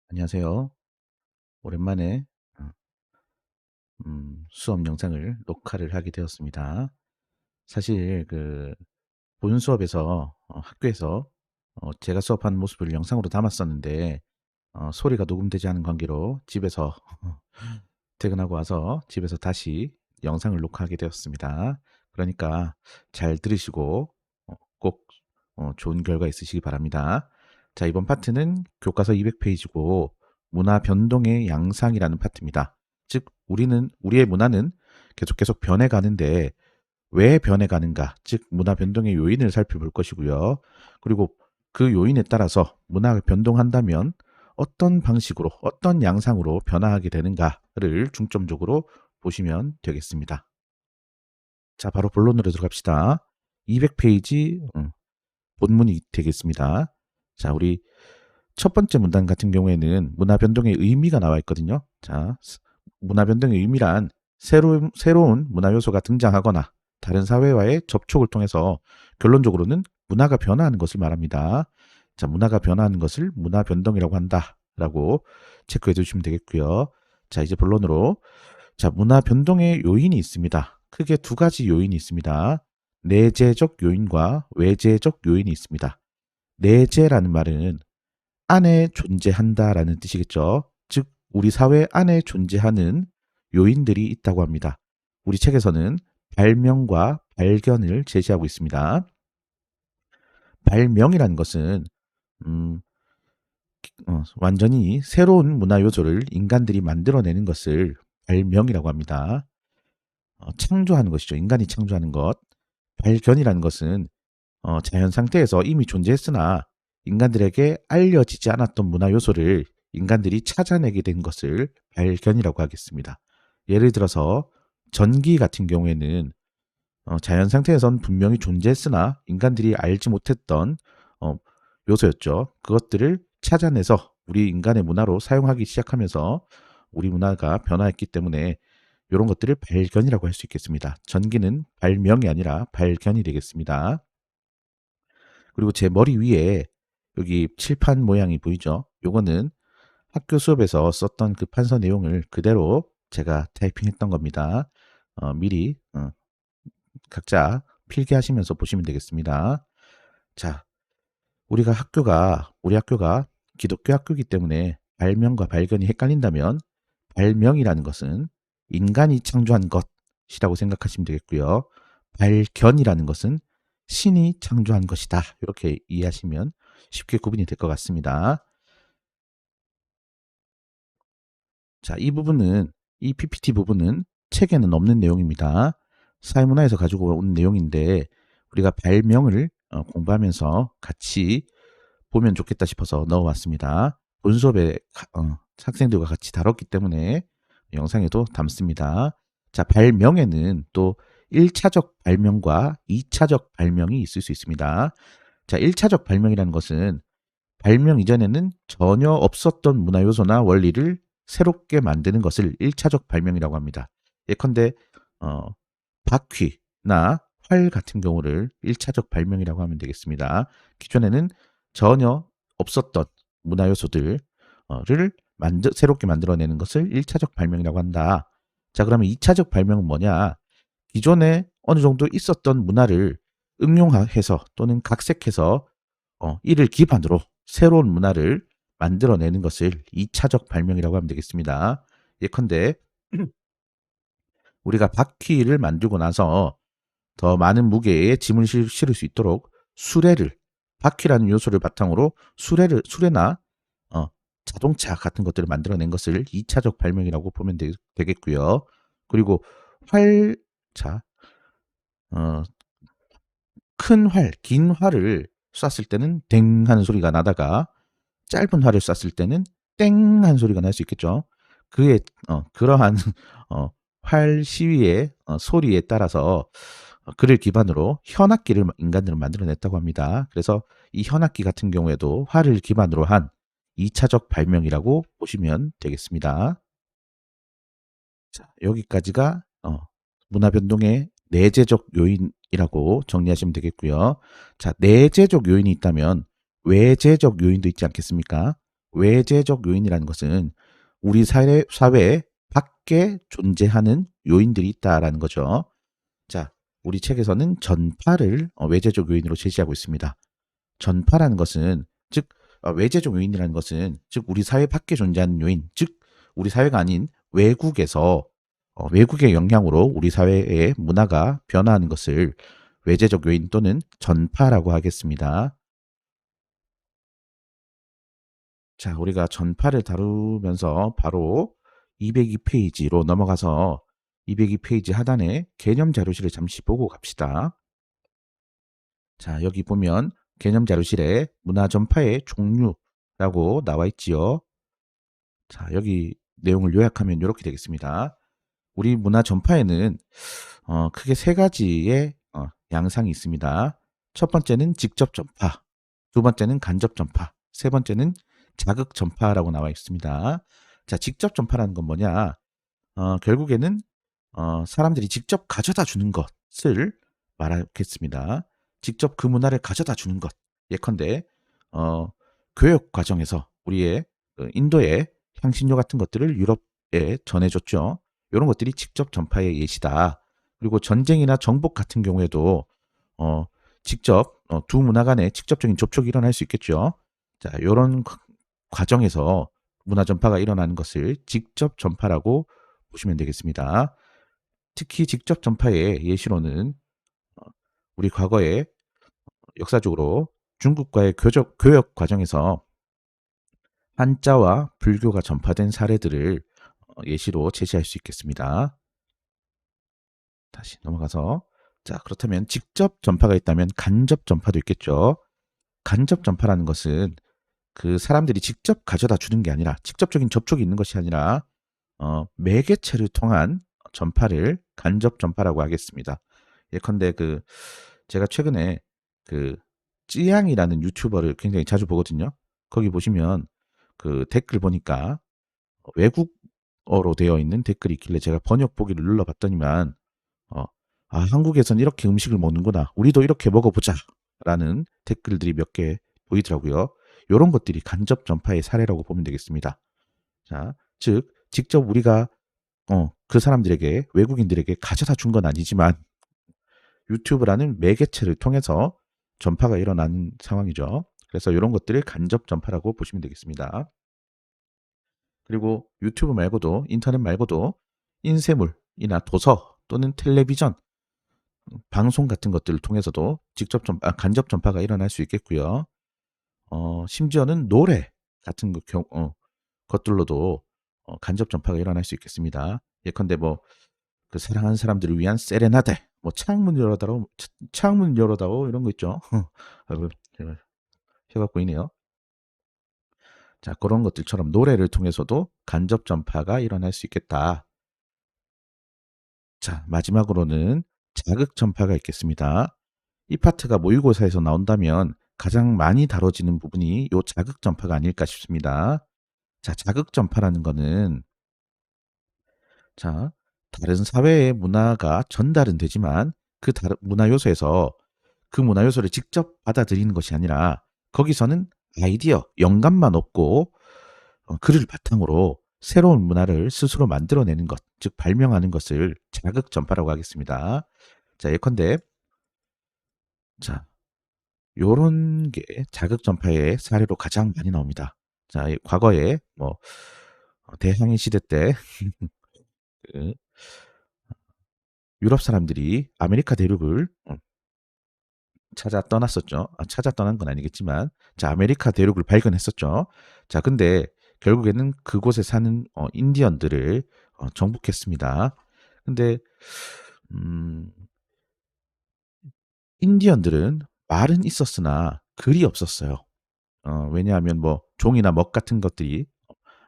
안녕하세요. 오랜만에 어, 수업 영상을 녹화를 하게 되었습니다. 사실 본 수업에서 학교에서 제가 수업한 모습을 영상으로 담았었는데 소리가 녹음되지 않은 관계로 집에서 퇴근하고 와서 집에서 다시 영상을 녹화하게 되었습니다. 그러니까 잘 들으시고 꼭 좋은 결과 있으시기 바랍니다. 자, 이번 파트는 교과서 200페이지고 문화 변동의 양상이라는 파트입니다. 즉, 우리의 문화는 계속 변해 가는데 왜 변해 가는가? 즉, 문화 변동의 요인을 살펴볼 것이고요. 그리고 그 요인에 따라서 문화가 변동한다면 어떤 방식으로, 어떤 양상으로 변화하게 되는가를 중점적으로 보시면 되겠습니다. 자, 바로 본론으로 들어갑시다. 200페이지 본문이 되겠습니다. 자, 우리 첫 번째 문단 같은 경우에는 문화 변동의 의미가 나와 있거든요. 자, 문화 변동의 의미란 새로운 문화 요소가 등장하거나 다른 사회와의 접촉을 통해서 결론적으로는 문화가 변화하는 것을 말합니다. 자, 문화가 변화하는 것을 문화 변동이라고 한다라고 체크해 두시면 되겠고요. 자, 이제 본론으로. 자, 문화 변동의 요인이 있습니다. 크게 두 가지 요인이 있습니다. 내재적 요인과 외재적 요인이 있습니다. 내재라는 말은 안에 존재한다라는 뜻이겠죠. 즉, 우리 사회 안에 존재하는 요인들이 있다고 합니다. 우리 책에서는 발명과 발견을 제시하고 있습니다. 발명이라는 것은 음, 완전히 새로운 문화 요소를 인간들이 만들어내는 것을 발명이라고 합니다. 창조하는 것이죠. 인간이 창조하는 것. 발견이라는 것은 자연 상태에서 이미 존재했으나 인간들에게 알려지지 않았던 문화 요소를 인간들이 찾아내게 된 것을 발견이라고 하겠습니다. 예를 들어서 전기 같은 경우에는 자연 상태에선 분명히 존재했으나 인간들이 알지 못했던 어, 요소였죠. 그것들을 찾아내서 우리 인간의 문화로 사용하기 시작하면서 우리 문화가 변화했기 때문에 이런 것들을 발견이라고 할 수 있겠습니다. 전기는 발명이 아니라 발견이 되겠습니다. 그리고 제 머리 위에 여기 칠판 모양이 보이죠? 요거는 학교 수업에서 썼던 그 판서 내용을 그대로 제가 타이핑했던 겁니다. 미리 각자 필기하시면서 보시면 되겠습니다. 자, 우리 학교가 기독교 학교이기 때문에 발명과 발견이 헷갈린다면 발명이라는 것은 인간이 창조한 것이라고 생각하시면 되겠고요. 발견이라는 것은 신이 창조한 것이다. 이렇게 이해하시면 쉽게 구분이 될 것 같습니다. 자, 이 PPT 부분은 책에는 없는 내용입니다. 사회문화에서 가지고 온 내용인데 우리가 발명을 공부하면서 같이 보면 좋겠다 싶어서 넣어왔습니다. 본 수업에 학생들과 같이 다뤘기 때문에 영상에도 담습니다. 자, 발명에는 또 1차적 발명과 2차적 발명이 있을 수 있습니다. 자, 1차적 발명이라는 것은 발명 이전에는 전혀 없었던 문화 요소나 원리를 새롭게 만드는 것을 1차적 발명이라고 합니다. 예컨대 어, 바퀴나 활 같은 경우를 1차적 발명이라고 하면 되겠습니다. 기존에는 전혀 없었던 문화 요소들을 새롭게 만들어내는 것을 1차적 발명이라고 한다. 자, 그러면 2차적 발명은 뭐냐? 기존에 어느 정도 있었던 문화를 응용해서 또는 각색해서 이를 기반으로 새로운 문화를 만들어내는 것을 2차적 발명이라고 하면 되겠습니다. 예컨대 우리가 바퀴를 만들고 나서 더 많은 무게의 짐을 실을 수 있도록 바퀴라는 요소를 바탕으로 수레나 어, 자동차 같은 것들을 만들어낸 것을 2차적 발명이라고 보면 되겠고요. 그리고 자, 어, 긴 활을 쐈을 때는 댕 하는 소리가 나다가 짧은 활을 쐈을 때는 땡 하는 소리가 날 수 있겠죠. 그러한 활 시위의 소리에 따라서 그를 기반으로 현악기를 인간들은 만들어냈다고 합니다. 그래서 이 현악기 같은 경우에도 활을 기반으로 한 2차적 발명이라고 보시면 되겠습니다. 자, 여기까지가 문화 변동의 내재적 요인이라고 정리하시면 되겠고요. 자, 내재적 요인이 있다면 외재적 요인도 있지 않겠습니까? 외재적 요인이라는 것은 우리 사회 밖에 존재하는 요인들이 있다라는 거죠. 자, 우리 책에서는 전파를 외재적 요인으로 제시하고 있습니다. 전파라는 것은 즉 외재적 요인이라는 것은 즉 우리 사회 밖에 존재하는 요인, 즉 우리 사회가 아닌 외국에서 외국의 영향으로 우리 사회의 문화가 변화하는 것을 외재적 요인 또는 전파라고 하겠습니다. 자, 우리가 전파를 다루면서 바로 202페이지로 넘어가서 202페이지 하단에 개념 자료실을 잠시 보고 갑시다. 자, 여기 보면 개념 자료실에 문화 전파의 종류라고 나와 있지요. 자, 여기 내용을 요약하면 이렇게 되겠습니다. 우리 문화 전파에는 크게 세 가지의 양상이 있습니다. 첫 번째는 직접 전파, 두 번째는 간접 전파, 세 번째는 자극 전파라고 나와 있습니다. 자, 직접 전파라는 건 뭐냐? 결국에는 사람들이 직접 가져다 주는 것을 말하겠습니다. 직접 그 문화를 가져다 주는 것. 예컨대 어, 교육 과정에서 우리의 인도의 향신료 같은 것들을 유럽에 전해줬죠. 이런 것들이 직접 전파의 예시다. 그리고 전쟁이나 정복 같은 경우에도 어, 직접 두 문화 간에 직접적인 접촉이 일어날 수 있겠죠. 자, 이런 과정에서 문화 전파가 일어나는 것을 직접 전파라고 보시면 되겠습니다. 특히 직접 전파의 예시로는 어, 우리 과거에 역사적으로 중국과의 교역 과정에서 한자와 불교가 전파된 사례들을 예시로 제시할 수 있겠습니다. 다시 넘어가서 자, 그렇다면 직접 전파가 있다면 간접 전파도 있겠죠. 간접 전파라는 것은 그 사람들이 직접 가져다 주는 게 아니라 직접적인 접촉이 있는 것이 아니라 매개체를 통한 전파를 간접 전파라고 하겠습니다. 예컨대 제가 최근에 그 찌양이라는 유튜버를 굉장히 자주 보거든요. 거기 보시면 그 댓글 보니까 외국어로 되어 있는 댓글이 있길래 제가 번역 보기를 눌러봤더니만 어, 한국에선 이렇게 음식을 먹는구나. 우리도 이렇게 먹어보자. 라는 댓글들이 몇 개 보이더라고요. 이런 것들이 간접 전파의 사례라고 보면 되겠습니다. 자, 즉 직접 우리가 그 사람들에게 외국인들에게 가져다 준 건 아니지만 유튜브라는 매개체를 통해서 전파가 일어나는 상황이죠. 그래서 이런 것들을 간접 전파라고 보시면 되겠습니다. 그리고 유튜브 말고도 인터넷 말고도 인쇄물이나 도서 또는 텔레비전, 방송 같은 것들을 통해서도 간접 전파가 일어날 수 있겠고요. 심지어는 노래 같은 것들로도 간접 전파가 일어날 수 있겠습니다. 예컨대 그 사랑하는 사람들을 위한 세레나데, 창문 열어다오 이런 거 있죠. 아이고, 제가 혀가 꼬이네요. 자, 그런 것들처럼 노래를 통해서도 간접 전파가 일어날 수 있겠다. 자, 마지막으로는 자극 전파가 있겠습니다. 이 파트가 모의고사에서 나온다면 가장 많이 다뤄지는 부분이 요 자극 전파가 아닐까 싶습니다. 자, 자극 전파라는 거는 자, 다른 사회의 문화가 전달은 되지만 그 다른 문화 요소에서 그 문화 요소를 직접 받아들이는 것이 아니라 거기서는 아이디어, 영감만 얻고 그를 바탕으로 새로운 문화를 스스로 만들어내는 것, 즉 발명하는 것을 자극 전파라고 하겠습니다. 자, 예컨대 자, 요런 게 자극 전파의 사례로 가장 많이 나옵니다. 자, 과거에 대항해 시대 때 그 유럽 사람들이 아메리카 대륙을 찾아 떠났었죠. 찾아 떠난 건 아니겠지만 자, 아메리카 대륙을 발견했었죠. 자, 근데 결국에는 그곳에 사는 인디언들을 정복했습니다. 근데 음 인디언들은 말은 있었으나 글이 없었어요. 왜냐하면 종이나 먹 같은 것들이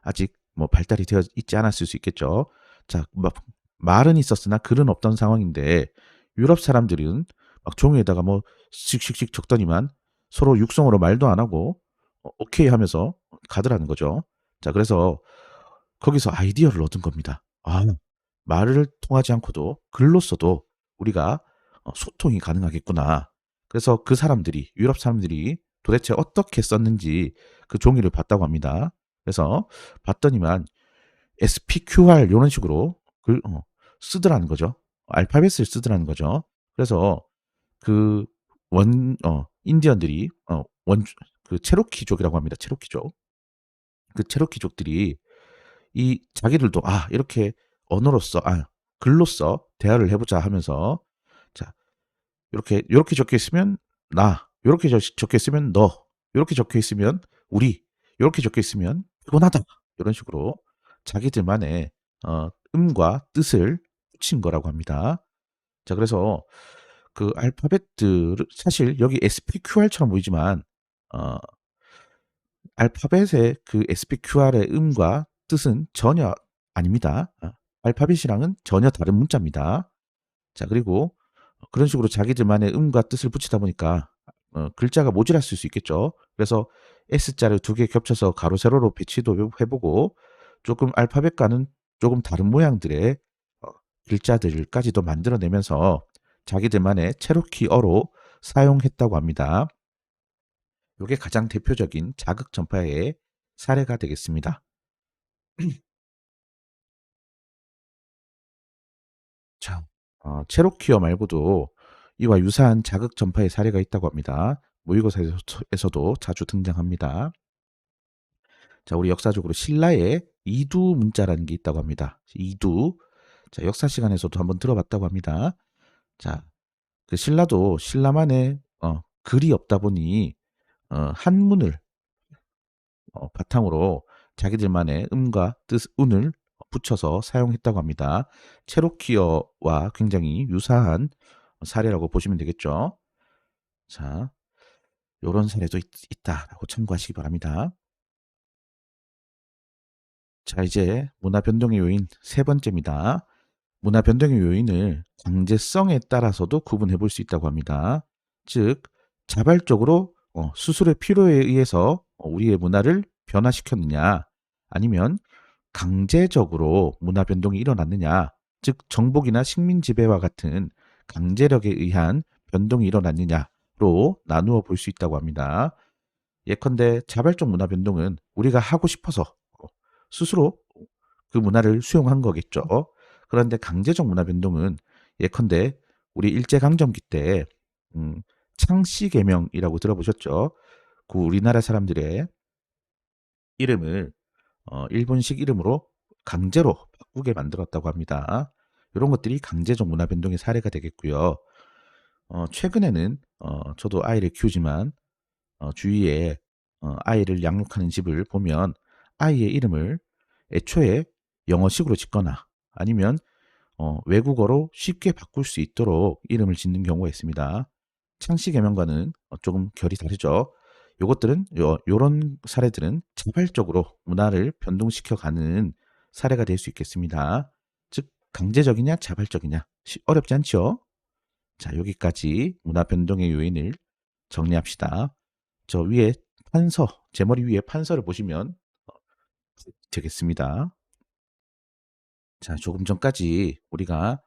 아직 발달이 되어 있지 않았을 수 있겠죠. 자, 말은 있었으나 글은 없던 상황인데 유럽 사람들은 막 종이에다가 씩씩씩 적더니만 서로 육성으로 말도 안 하고 오케이 하면서 가더라는 거죠. 자, 그래서 거기서 아이디어를 얻은 겁니다. 말을 통하지 않고도 글로써도 우리가 소통이 가능하겠구나. 그래서 그 사람들이 유럽 사람들이 도대체 어떻게 썼는지 그 종이를 봤다고 합니다. 그래서 봤더니만 SPQR 요런 식으로 쓰더라는 거죠. 알파벳을 쓰더라는 거죠. 그래서 그 인디언들이 원주 그 체로키족이라고 합니다. 체로키족. 그 체로키족들이 이 자기들도 '아 이렇게 언어로서 글로써 대화를 해 보자.' 하면서 자 요렇게 적혀 있으면 나, 요렇게 적혀 있으면 너, 요렇게 적혀 있으면 우리, 요렇게 적혀 있으면 피곤하다. 요런 식으로 자기들만의 음과 뜻을 붙인 거라고 합니다. 자 그래서 그 알파벳들을 사실 여기 SPQR처럼 보이지만 어 알파벳의 그 SPQR의 음과 뜻은 전혀 아닙니다. 알파벳이랑은 전혀 다른 문자입니다. 자 그리고 그런 식으로 자기들만의 음과 뜻을 붙이다 보니까 글자가 모자랐을 수 있겠죠. 그래서 S자를 두 개 겹쳐서 가로 세로로 배치도 해 보고 조금 알파벳과는 조금 다른 모양들의 어 글자들까지도 만들어 내면서 자기들만의 체로키어로 사용했다고 합니다. 요게 가장 대표적인 자극 전파의 사례가 되겠습니다. 자, 체로키어 말고도 이와 유사한 자극 전파의 사례가 있다고 합니다. 모의고사에서도 자주 등장합니다. 자, 우리 역사적으로 신라에 이두 문자라는 게 있다고 합니다. 이두. 자, 역사 시간에서도 한번 들어봤다고 합니다. 자, 그 신라도 신라만의 글이 없다 보니 한문을 바탕으로 자기들만의 음과 뜻, 운을 붙여서 사용했다고 합니다. 체로키어와 굉장히 유사한 사례라고 보시면 되겠죠. 자, 요런 사례도 있다라고 참고하시기 바랍니다. 자, 이제 문화 변동의 요인 세 번째입니다. 문화 변동의 요인을 강제성에 따라서도 구분해 볼 수 있다고 합니다. 즉, 자발적으로 스스로의 필요에 의해서 우리의 문화를 변화시켰느냐, 아니면 강제적으로 문화 변동이 일어났느냐, 즉 정복이나 식민 지배와 같은 강제력에 의한 변동이 일어났느냐로 나누어 볼 수 있다고 합니다. 예컨대 자발적 문화 변동은 우리가 하고 싶어서 스스로 그 문화를 수용한 거겠죠. 그런데 강제적 문화 변동은 예컨대 우리 일제강점기 때 창씨 개명이라고 들어보셨죠? 그 우리나라 사람들의 이름을 일본식 이름으로 강제로 바꾸게 만들었다고 합니다. 이런 것들이 강제적 문화 변동의 사례가 되겠고요. 최근에는 저도 아이를 키우지만 주위에 아이를 양육하는 집을 보면 아이의 이름을 애초에 영어식으로 짓거나 아니면 외국어로 쉽게 바꿀 수 있도록 이름을 짓는 경우가 있습니다. 창씨 개명과는 조금 결이 다르죠. 요것들은 요런 사례들은 자발적으로 문화를 변동시켜 가는 사례가 될 수 있겠습니다. 즉 강제적이냐 자발적이냐 어렵지 않죠? 자, 여기까지 문화 변동의 요인을 정리합시다. 저 위에 제 머리 위에 판서를 보시면 되겠습니다. 자, 조금 전까지 우리가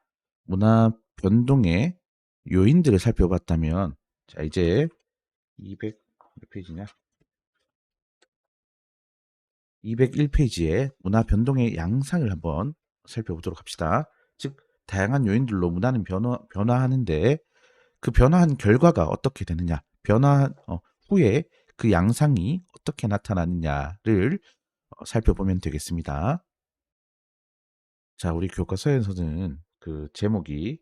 문화 변동의 요인들을 살펴봤다면, 자, 이제 200, 몇 페이지냐? 201페이지에 문화 변동의 양상을 한번 살펴보도록 합시다. 즉, 다양한 요인들로 문화는 변화하는데 그 변화한 결과가 어떻게 되느냐, 변화한 후에 그 양상이 어떻게 나타나느냐를 살펴보면 되겠습니다. 자, 우리 교과서에서는 그 제목이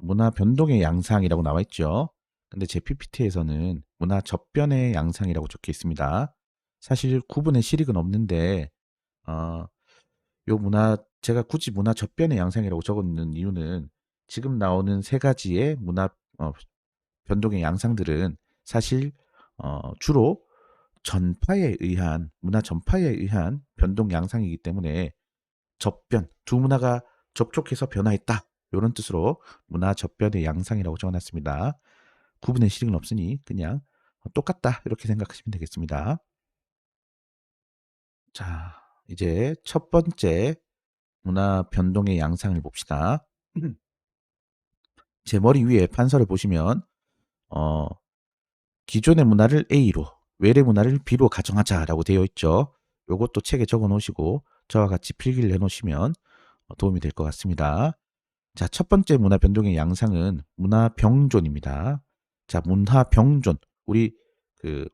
문화 변동의 양상이라고 나와 있죠. 근데 제 PPT에서는 문화 접변의 양상이라고 적혀 있습니다. 사실 구분의 실익은 없는데 어, 요 문화 제가 굳이 문화 접변의 양상이라고 적었는 이유는 지금 나오는 세 가지의 문화 변동의 양상들은 사실 주로 문화 전파에 의한 변동 양상이기 때문에 접변, 두 문화가 접촉해서 변화했다. 이런 뜻으로 문화 접변의 양상이라고 적어놨습니다. 구분의 실익은 없으니 그냥 똑같다 이렇게 생각하시면 되겠습니다. 자, 이제 첫 번째 문화 변동의 양상을 봅시다. 제 머리 위에 판서를 보시면 어, 기존의 문화를 A로, 외래 문화를 B로 가정하자라고 되어 있죠. 요것도 책에 적어 놓으시고 저와 같이 필기를 해 놓으시면 도움이 될 것 같습니다. 자, 첫 번째 문화 변동의 양상은 문화 병존입니다. 자, 문화 병존. 우리 그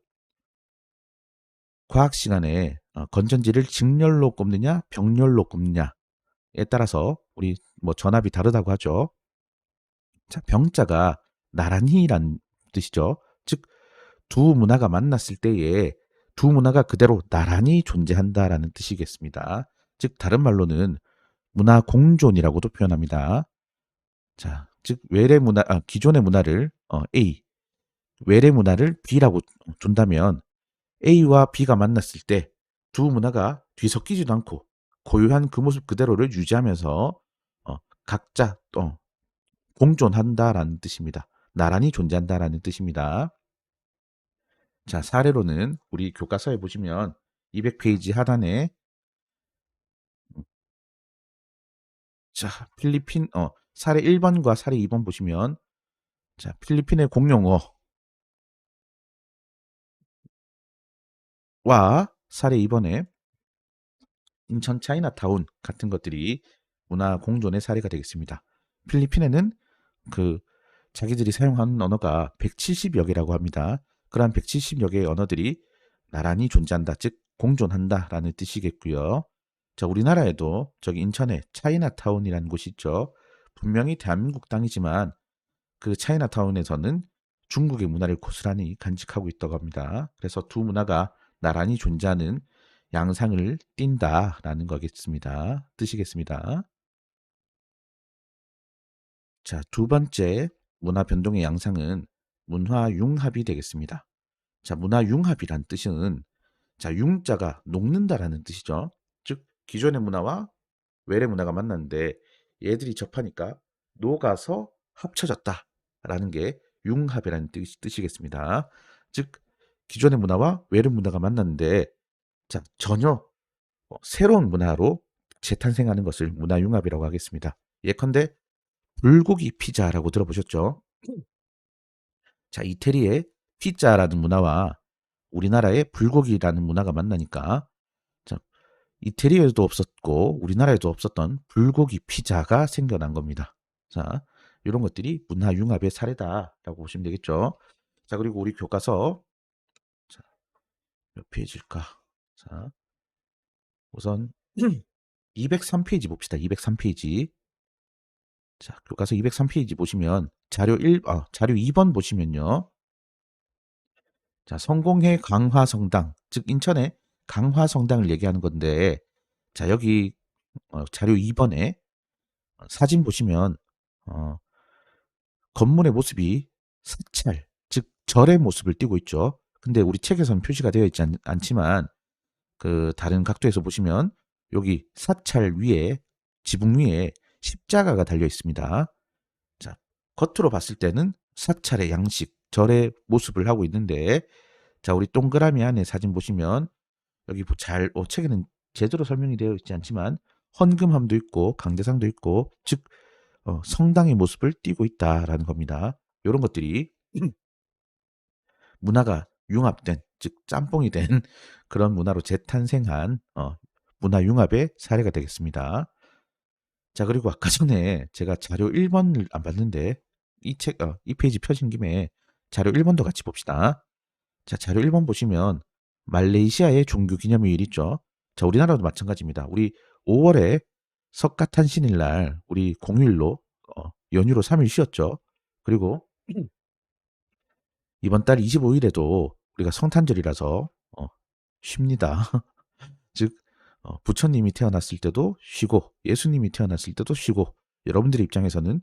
과학 시간에 건전지를 직렬로 꼽느냐, 병렬로 꼽느냐에 따라서 우리 뭐 전압이 다르다고 하죠. 자, 병자가 나란히란 뜻이죠. 즉, 두 문화가 만났을 때에 두 문화가 그대로 나란히 존재한다라는 뜻이겠습니다. 즉, 다른 말로는 문화 공존이라고도 표현합니다. 자, 즉 기존의 문화를 A, 외래 문화를 B라고 둔다면 A와 B가 만났을 때 두 문화가 뒤섞이지도 않고 고유한 그 모습 그대로를 유지하면서 각자 공존한다라는 뜻입니다. 나란히 존재한다라는 뜻입니다. 자, 사례로는 우리 교과서에 보시면 200페이지 하단에 자, 사례 1번과 사례 2번 보시면 자, 필리핀의 공용어와 사례 2번에 인천 차이나타운 같은 것들이 문화 공존의 사례가 되겠습니다. 필리핀에는 그 자기들이 사용하는 언어가 170여 개라고 합니다. 그러한 170여 개의 언어들이 나란히 존재한다, 즉 공존한다라는 뜻이겠고요. 자, 우리나라에도 저기 인천에 차이나타운이라는 곳이 있죠. 분명히 대한민국 땅이지만 그 차이나타운에서는 중국의 문화를 고스란히 간직하고 있다고 합니다. 그래서 두 문화가 나란히 존재하는 양상을 띈다라는 거겠습니다. 뜻이겠습니다. 자, 두 번째 문화 변동의 양상은 문화 융합이 되겠습니다. 자, 문화 융합이란 뜻은 자, 융자가 녹는다라는 뜻이죠. 즉, 기존의 문화와 외래 문화가 만났는데 얘들이 접하니까 녹아서 합쳐졌다라는 게 융합이라는 뜻이겠습니다. 즉, 기존의 문화와 외래 문화가 만났는데 자, 전혀 새로운 문화로 재탄생하는 것을 문화 융합이라고 하겠습니다. 예컨대 불고기 피자라고 들어보셨죠? 자, 이태리의 피자라는 문화와 우리나라의 불고기라는 문화가 만나니까 자, 이태리에도 없었고 우리나라에도 없었던 불고기 피자가 생겨난 겁니다. 자, 이런 것들이 문화 융합의 사례다라고 보시면 되겠죠. 자, 그리고 우리 교과서 자, 몇 페이지일까? 자, 우선 203페이지 봅시다. 203페이지. 자, 교과서 203페이지 보시면 자료 2번 보시면요. 자, 성공회 강화성당, 즉 인천의 강화성당을 얘기하는 건데 자, 여기 자료 2번에 사진 보시면 건물의 모습이 사찰, 즉 절의 모습을 띠고 있죠. 근데 우리 책에서는 표시가 되어 있지 않지만 그 다른 각도에서 보시면 여기 사찰 위에 지붕 위에 십자가가 달려 있습니다. 자, 겉으로 봤을 때는 사찰의 양식, 절의 모습을 하고 있는데 자, 우리 동그라미 안에 사진 보시면 여기 책에는 제대로 설명이 되어 있지 않지만 헌금함도 있고 강대상도 있고 즉 성당의 모습을 띠고 있다라는 겁니다. 이런 것들이 문화가 융합된 즉 짬뽕이 된 그런 문화로 재탄생한 문화 융합의 사례가 되겠습니다. 자, 그리고 아까 전에 제가 자료 1번을 안 봤는데 이 페이지 펴진 김에 자료 1번도 같이 봅시다. 자, 자료 1번 보시면 말레이시아의 종교 기념일 있죠. 자, 우리나라도 마찬가지입니다. 우리 5월에 석가탄신일 우리 공휴일로 연휴로 3일 쉬었죠. 그리고 이번 달 25일에도 우리가 성탄절이라서 쉽니다. 즉 부처님이 태어났을 때도 쉬고 예수님이 태어났을 때도 쉬고 여러분들의 입장에서는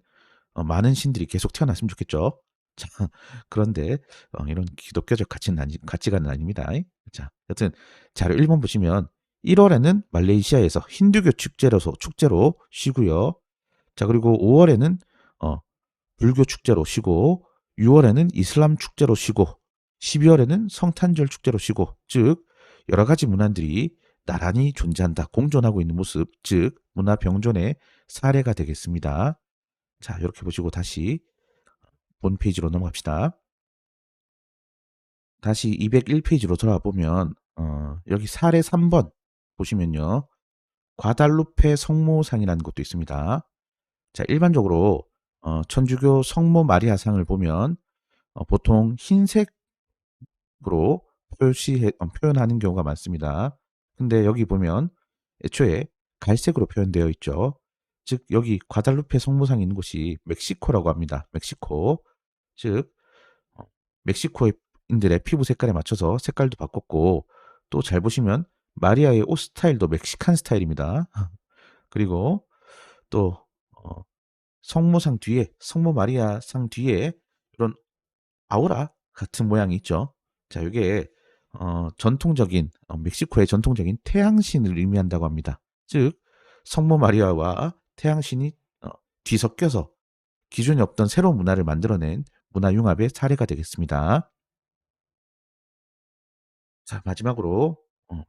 많은 신들이 계속 태어났으면 좋겠죠. 자, 그런데 이런 기독교적 가치관은 아닙니다. 자, 여튼 자료 1번 보시면 1월에는 말레이시아에서 힌두교 축제로 쉬고요. 자, 그리고 5월에는 불교 축제로 쉬고 6월에는 이슬람 축제로 쉬고 12월에는 성탄절 축제로 쉬고 즉 여러 가지 문화들이 나란히 존재한다, 공존하고 있는 모습, 즉 문화 병존의 사례가 되겠습니다. 자, 이렇게 보시고 다시 본 페이지로 넘어갑시다. 다시 201 페이지로 돌아와 보면 여기 사례 3번 보시면요. 과달루페 성모상이라는 것도 있습니다. 자, 일반적으로 천주교 성모 마리아상을 보면 보통 흰색으로 표현하는 경우가 많습니다. 근데 여기 보면 애초에 갈색으로 표현되어 있죠. 즉 여기 과달루페 성모상이 있는 곳이 멕시코라고 합니다. 멕시코. 즉 멕시코인들의 피부 색깔에 맞춰서 색깔도 바꿨고, 또 잘 보시면 마리아의 옷 스타일도 멕시칸 스타일입니다. 그리고 또 어 성모상 뒤에, 성모 마리아 상 뒤에 이런 아우라 같은 모양이 있죠. 자, 요게 전통적인 멕시코의 전통적인 태양신을 의미한다고 합니다. 즉 성모 마리아와 태양신이 뒤섞여서 기존에 없던 새로운 문화를 만들어낸 문화융합의 사례가 되겠습니다. 자, 마지막으로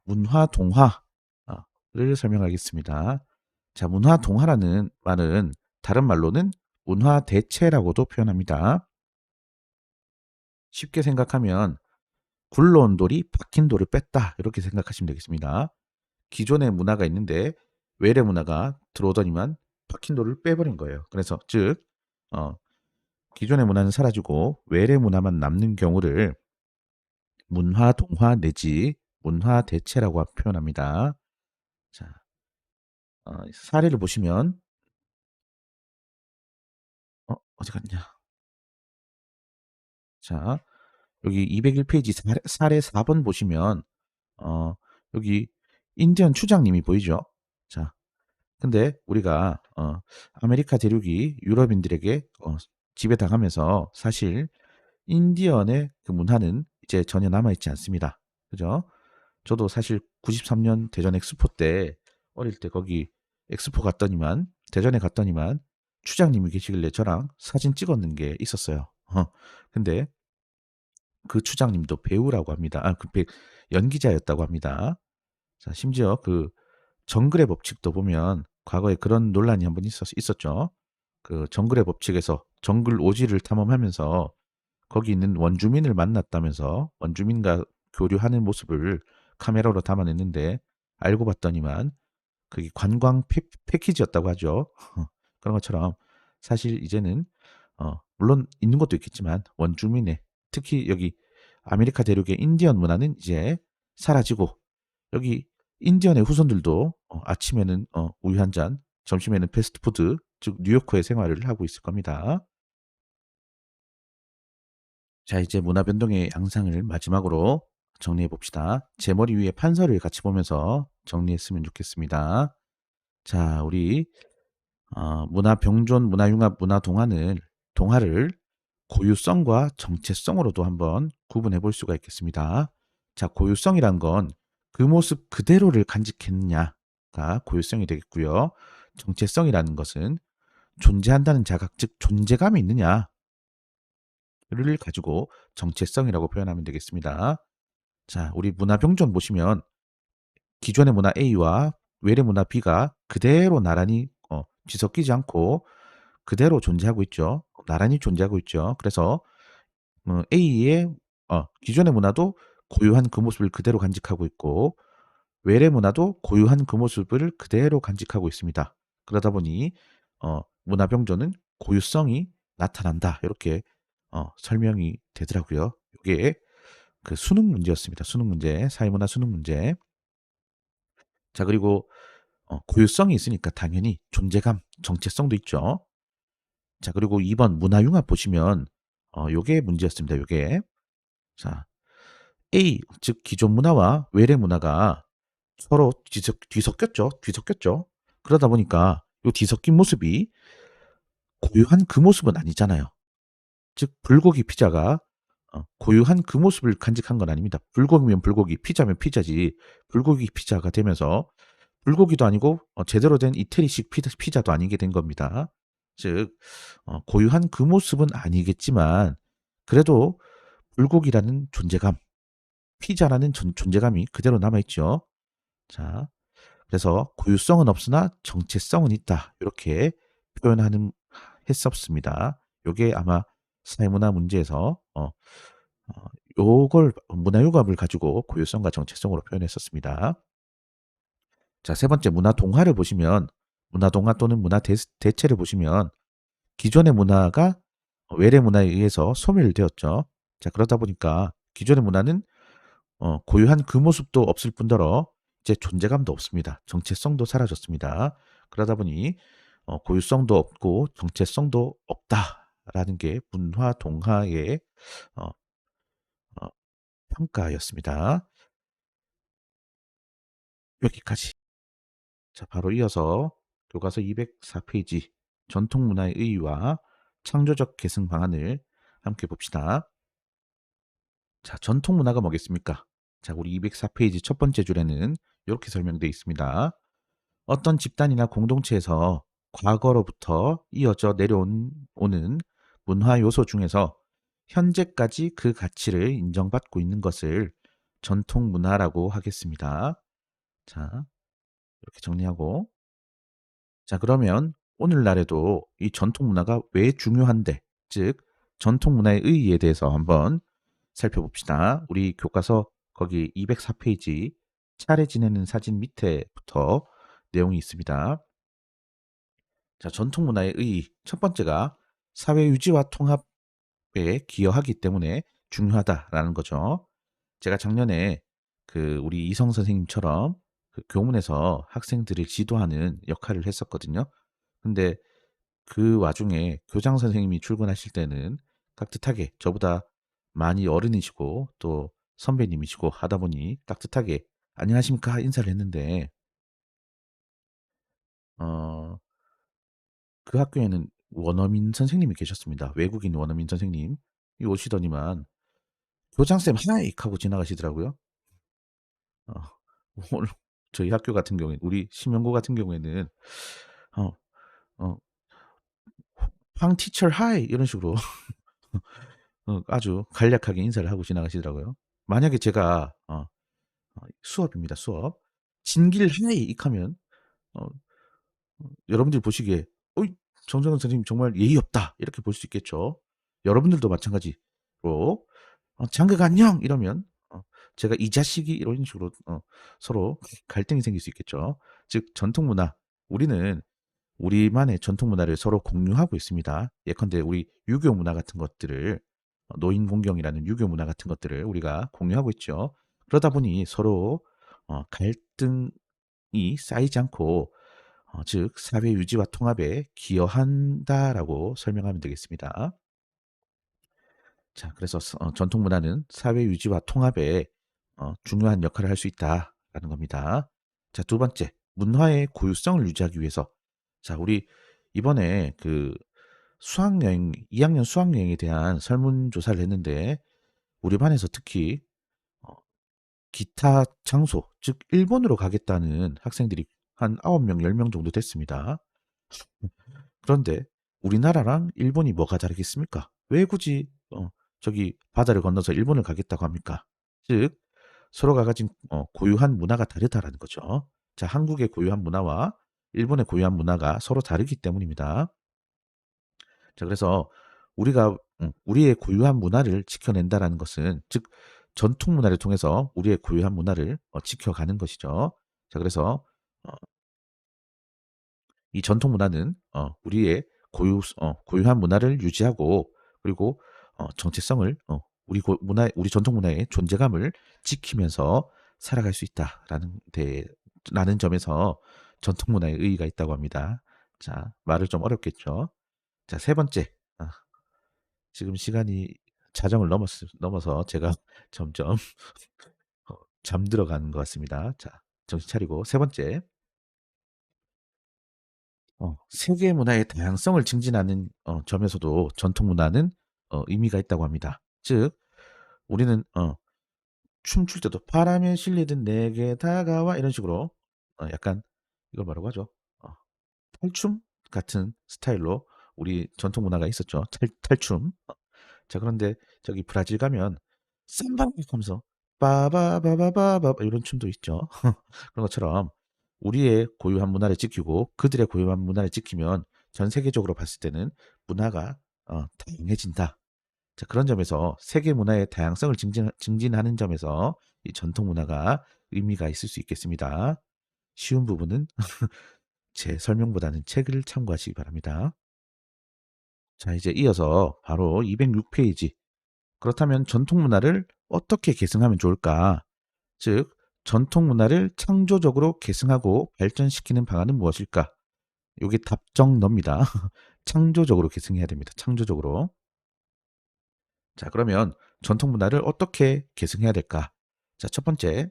문화 동화를 설명하겠습니다. 자, 문화 동화라는 말은 다른 말로는 문화 대체라고도 표현합니다. 쉽게 생각하면 굴러온 돌이 박힌 돌을 뺐다, 이렇게 생각하시면 되겠습니다. 기존의 문화가 있는데 외래 문화가 들어오더니만 박힌 돌을 빼버린 거예요. 그래서 즉 어, 기존의 문화는 사라지고 외래 문화만 남는 경우를 문화 동화 내지 문화 대체라고 표현합니다. 자, 사례를 보시면 어디 갔냐? 자, 여기 201 페이지 사례 4번 보시면 어, 여기 인디언 추장님이 보이죠? 자, 근데 우리가 아메리카 대륙이 유럽인들에게 지배당하면서 사실 인디언의 그 문화는 이제 전혀 남아있지 않습니다. 그죠? 저도 사실 93년 대전 엑스포 때 어릴 때 거기 엑스포 갔더니만, 대전에 갔더니만 추장님이 계시길래 저랑 사진 찍었는 게 있었어요. 근데 그 추장님도 배우라고 합니다. 연기자였다고 합니다. 자, 심지어 그 정글의 법칙도 보면 과거에 그런 논란이 한번 있었죠. 그 정글의 법칙에서 정글 오지를 탐험하면서 거기 있는 원주민을 만났다면서 원주민과 교류하는 모습을 카메라로 담아냈는데, 알고 봤더니만 그게 관광 패키지였다고 하죠. 그런 것처럼 사실 이제는 물론 있는 것도 있겠지만 원주민의, 특히 여기 아메리카 대륙의 인디언 문화는 이제 사라지고, 여기 인디언의 후손들도 아침에는 우유 한 잔, 점심에는 패스트푸드, 즉 뉴요커의 생활을 하고 있을 겁니다. 자, 이제 문화 변동의 양상을 마지막으로 정리해 봅시다. 제 머리 위에 판서를 같이 보면서 정리했으면 좋겠습니다. 자, 우리 문화 병존, 문화 융합, 문화 동화를 고유성과 정체성으로도 한번 구분해 볼 수가 있겠습니다. 자, 고유성이란 건 그 모습 그대로를 간직했느냐가 고유성이 되겠고요. 정체성이라는 것은 존재한다는 자각, 즉 존재감이 있느냐를 가지고 정체성이라고 표현하면 되겠습니다. 자, 우리 문화 병존 보시면 기존의 문화 A와 외래 문화 B가 그대로 나란히 뒤섞이지 않고 그대로 존재하고 있죠. 나란히 존재하고 있죠. 그래서 A의 기존의 문화도 고유한 그 모습을 그대로 간직하고 있고, 외래 문화도 고유한 그 모습을 그대로 간직하고 있습니다. 그러다 보니 문화 병조는 고유성이 나타난다, 이렇게 설명이 되더라고요. 이게 그 수능 문제였습니다. 수능 문제, 사회문화 수능 문제. 자, 그리고 고유성이 있으니까 당연히 존재감, 정체성도 있죠. 자, 그리고 2번 문화융합 보시면 요게 문제였습니다. 요게. 자, A, 즉 기존 문화와 외래 문화가 서로 뒤섞였죠. 뒤섞였죠. 그러다 보니까 요 뒤섞인 모습이 고유한 그 모습은 아니잖아요. 즉 불고기 피자가 고유한 그 모습을 간직한 건 아닙니다. 불고기면 불고기, 피자면 피자지 불고기 피자가 되면서 불고기도 아니고 제대로 된 이태리식 피자도 아니게 된 겁니다. 즉 고유한 그 모습은 아니겠지만 그래도 불고기라는 존재감, 피자라는 존재감이 그대로 남아있죠. 자, 그래서 고유성은 없으나 정체성은 있다, 이렇게 표현하는 했었습니다. 요게 아마 사회문화 문제에서 요걸 문화유감을 가지고 고유성과 정체성으로 표현했었습니다. 자, 세 번째 문화동화를 보시면 문화동화 또는 문화대체를 보시면 기존의 문화가 외래 문화에 의해서 소멸되었죠. 자, 그러다 보니까 기존의 문화는 고유한 그 모습도 없을 뿐더러 이제 존재감도 없습니다. 정체성도 사라졌습니다. 그러다 보니 고유성도 없고 정체성도 없다라는 게 문화동화의 어, 어, 평가였습니다. 여기까지. 자, 바로 이어서 교과서 204페이지 전통문화의 의의와 창조적 계승 방안을 함께 봅시다. 자, 전통문화가 뭐겠습니까? 자, 우리 204페이지 첫 번째 줄에는 이렇게 설명되어 있습니다. 어떤 집단이나 공동체에서 과거로부터 이어져 내려오는 문화 요소 중에서 현재까지 그 가치를 인정받고 있는 것을 전통문화라고 하겠습니다. 자, 이렇게 정리하고 자, 그러면 오늘날에도 이 전통 문화가 왜 중요한데, 즉 전통 문화의 의의에 대해서 한번 살펴봅시다. 우리 교과서 거기 204페이지 차례 지내는 사진 밑에부터 내용이 있습니다. 자, 전통 문화의 의의 첫 번째가 사회 유지와 통합에 기여하기 때문에 중요하다라는 거죠. 제가 작년에 그 우리 이성 선생님처럼 그 교문에서 학생들을 지도하는 역할을 했었거든요. 근데 그 와중에 교장 선생님이 출근하실 때는 깍듯하게 저보다 많이 어른이시고 또 선배님이시고 하다 보니 깍듯하게 안녕하십니까 인사를 했는데 어, 그 학교에는 원어민 선생님이 계셨습니다. 외국인 원어민 선생님. 이 오시더니만 교장쌤 하이 하고 지나가시더라고요. 어, 오늘 저희 학교 같은 경우에 우리 심영고 같은 경우에는 어, 어, 황 티처 하이 이런 식으로 아주 간략하게 인사를 하고 지나가시더라고요. 만약에 제가 수업입니다. 수업. 진길 하이 익하면 어, 여러분들이 보시기에 어이 정정은 선생님 정말 예의 없다 이렇게 볼 수 있겠죠. 여러분들도 마찬가지로 장극 안녕 이러면 제가 이 자식이 이런 식으로 서로 갈등이 생길 수 있겠죠. 즉 전통 문화 우리는 우리만의 전통 문화를 서로 공유하고 있습니다. 예컨대 우리 유교 문화 같은 것들을 노인 공경이라는 유교 문화 같은 것들을 우리가 공유하고 있죠. 그러다 보니 서로 갈등이 쌓이지 않고 즉 사회 유지와 통합에 기여한다라고 설명하면 되겠습니다. 자, 그래서 전통 문화는 사회 유지와 통합에 중요한 역할을 할 수 있다라는 겁니다. 자, 두 번째, 문화의 고유성을 유지하기 위해서 자, 우리 이번에 그 수학여행 2학년 수학여행에 대한 설문조사를 했는데 우리 반에서 특히 어, 기타 장소, 즉 일본으로 가겠다는 학생들이 한 9명, 10명 정도 됐습니다. 그런데 우리나라랑 일본이 뭐가 다르겠습니까? 왜 굳이 저기 바다를 건너서 일본을 가겠다고 합니까? 즉 서로가 가진 고유한 문화가 다르다라는 거죠. 자, 한국의 고유한 문화와 일본의 고유한 문화가 서로 다르기 때문입니다. 자, 그래서 우리가 우리의 고유한 문화를 지켜낸다라는 것은 즉 전통 문화를 통해서 우리의 고유한 문화를 지켜가는 것이죠. 자, 그래서 어, 이 전통 문화는 우리의 고유한 문화를 유지하고 그리고 정체성을 우리 전통 문화의 존재감을 지키면서 살아갈 수 있다라는 라는 점에서 전통 문화의 의의가 있다고 합니다. 자, 말을 좀 어렵겠죠. 자, 세 번째. 지금 시간이 자정을 넘어서 제가 점점 잠들어 가는 것 같습니다. 자, 정신 차리고 세 번째. 세계 문화의 다양성을 증진하는 점에서도 전통 문화는 의미가 있다고 합니다. 즉 우리는 춤출 때도 "바람에 실리듯 내게 다가와." 이런 식으로 약간 이걸 뭐라고 하죠? 어 탈춤 같은 스타일로 우리 전통 문화가 있었죠. 탈춤. 자, 그런데 저기 브라질 가면 삼바 하면서 빠바바바바바 이런 춤도 있죠. 그런 것처럼 우리의 고유한 문화를 지키고 그들의 고유한 문화를 지키면 전 세계적으로 봤을 때는 문화가 다양해진다. 자, 그런 점에서 세계 문화의 다양성을 증진하는 점에서 이 전통 문화가 의미가 있을 수 있겠습니다. 쉬운 부분은 제 설명보다는 책을 참고하시기 바랍니다. 자, 이제 이어서 바로 206페이지. 그렇다면 전통 문화를 어떻게 계승하면 좋을까? 즉, 전통 문화를 창조적으로 계승하고 발전시키는 방안은 무엇일까? 요게 답정너입니다. 창조적으로 계승해야 됩니다. 창조적으로. 자, 그러면 전통 문화를 어떻게 계승해야 될까? 자, 첫 번째,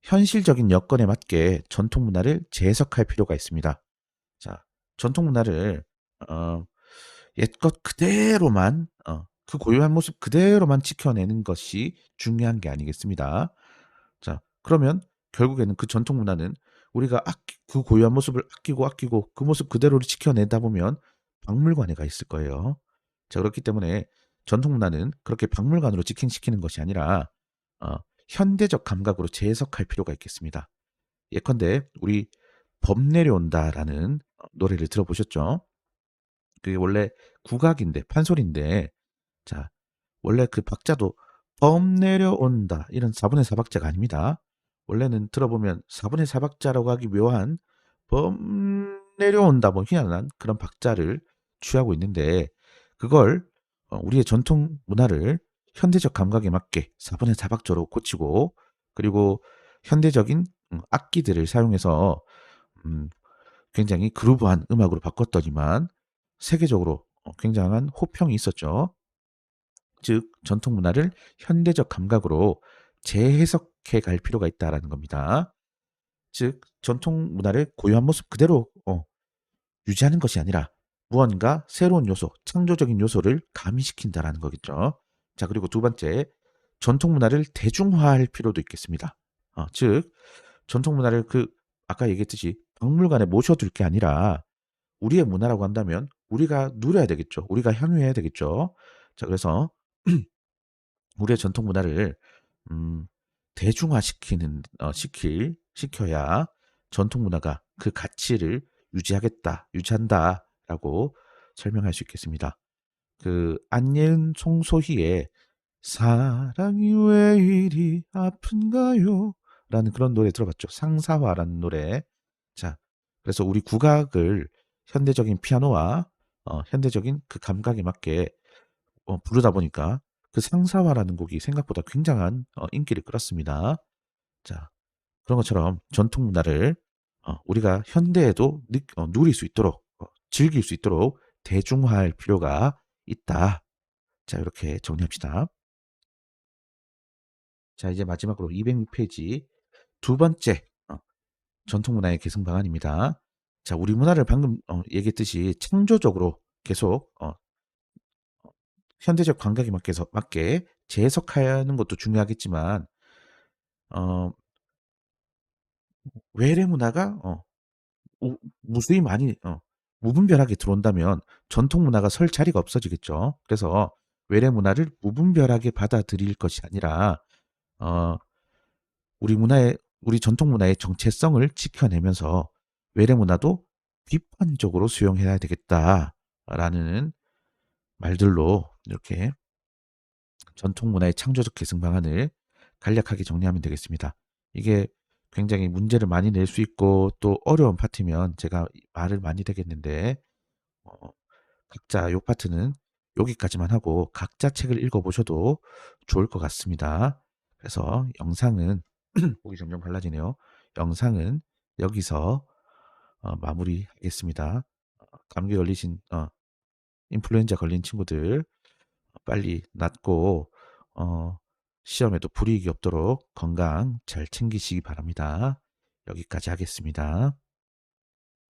현실적인 여건에 맞게 전통 문화를 재해석할 필요가 있습니다. 자, 전통 문화를 어, 옛것 그대로만 그 고유한 모습 그대로만 지켜내는 것이 중요한 게 아니겠습니다. 자, 그러면 결국에는 그 전통 문화는 우리가 그 고유한 모습을 아끼고 그 모습 그대로를 지켜내다 보면 박물관에 가 있을 거예요. 자, 그렇기 때문에 전통 문화는 그렇게 박물관으로 직행시키는 것이 아니라 어, 현대적 감각으로 재해석할 필요가 있겠습니다. 예컨대 우리 범 내려온다라는 노래를 들어보셨죠? 그게 원래 국악인데 판소리인데, 자, 원래 그 박자도 범 내려온다 이런 4분의 4박자가 아닙니다. 원래는 들어보면 4분의 4박자라고 하기 묘한 범 내려온다 뭐 희한한 그런 박자를 취하고 있는데, 그걸 우리의 전통 문화를 현대적 감각에 맞게 4분의 4박자로 고치고, 그리고 현대적인 악기들을 사용해서 음, 굉장히 그루브한 음악으로 바꿨더니만 세계적으로 굉장한 호평이 있었죠. 즉 전통 문화를 현대적 감각으로 재해석해 갈 필요가 있다라는 겁니다. 즉 전통 문화를 고유한 모습 그대로 유지하는 것이 아니라 무언가 새로운 요소, 창조적인 요소를 가미시킨다라는 거겠죠. 자, 그리고 두 번째, 전통 문화를 대중화할 필요도 있겠습니다. 즉 전통 문화를 아까 얘기했듯이 박물관에 모셔둘 게 아니라 우리의 문화라고 한다면 우리가 누려야 되겠죠. 우리가 향유해야 되겠죠. 자, 그래서 우리의 전통 문화를 음, 대중화시키는 시켜야 전통 문화가 그 가치를 유지한다라고 설명할 수 있겠습니다. 그 안예은 송소희의 사랑이 왜 이리 아픈가요? 라는 그런 노래 들어봤죠. 상사화라는 노래. 자, 그래서 우리 국악을 현대적인 피아노와 현대적인 그 감각에 맞게 부르다 보니까 그 상사화라는 곡이 생각보다 굉장한 인기를 끌었습니다. 자, 그런 것처럼 전통 문화를 우리가 현대에도 누릴 수 있도록 즐길 수 있도록 대중화할 필요가 있다. 자, 이렇게 정리합시다. 자, 이제 마지막으로 206페이지 두 번째 전통 문화의 개선 방안입니다. 자, 우리 문화를 방금 얘기했듯이 창조적으로 계속 현대적 감각에 맞게 재해석하는 것도 중요하겠지만 어, 외래 문화가 무수히 많이 무분별하게 들어온다면 전통 문화가 설 자리가 없어지겠죠. 그래서 외래 문화를 무분별하게 받아들일 것이 아니라 어, 우리 전통 문화의 정체성을 지켜내면서 외래 문화도 비판적으로 수용해야 되겠다라는 말들로 이렇게 전통 문화의 창조적 계승 방안을 간략하게 정리하면 되겠습니다. 이게 굉장히 문제를 많이 낼 수 있고 또 어려운 파트면 제가 말을 많이 되겠는데 어, 각자 요 파트는 여기까지만 하고 각자 책을 읽어보셔도 좋을 것 같습니다. 그래서 영상은 보기 점점 갈라지네요. 영상은 여기서 마무리하겠습니다. 감기 걸리신 인플루엔자 걸린 친구들 빨리 낫고 시험에도 불이익이 없도록 건강 잘 챙기시기 바랍니다. 여기까지 하겠습니다.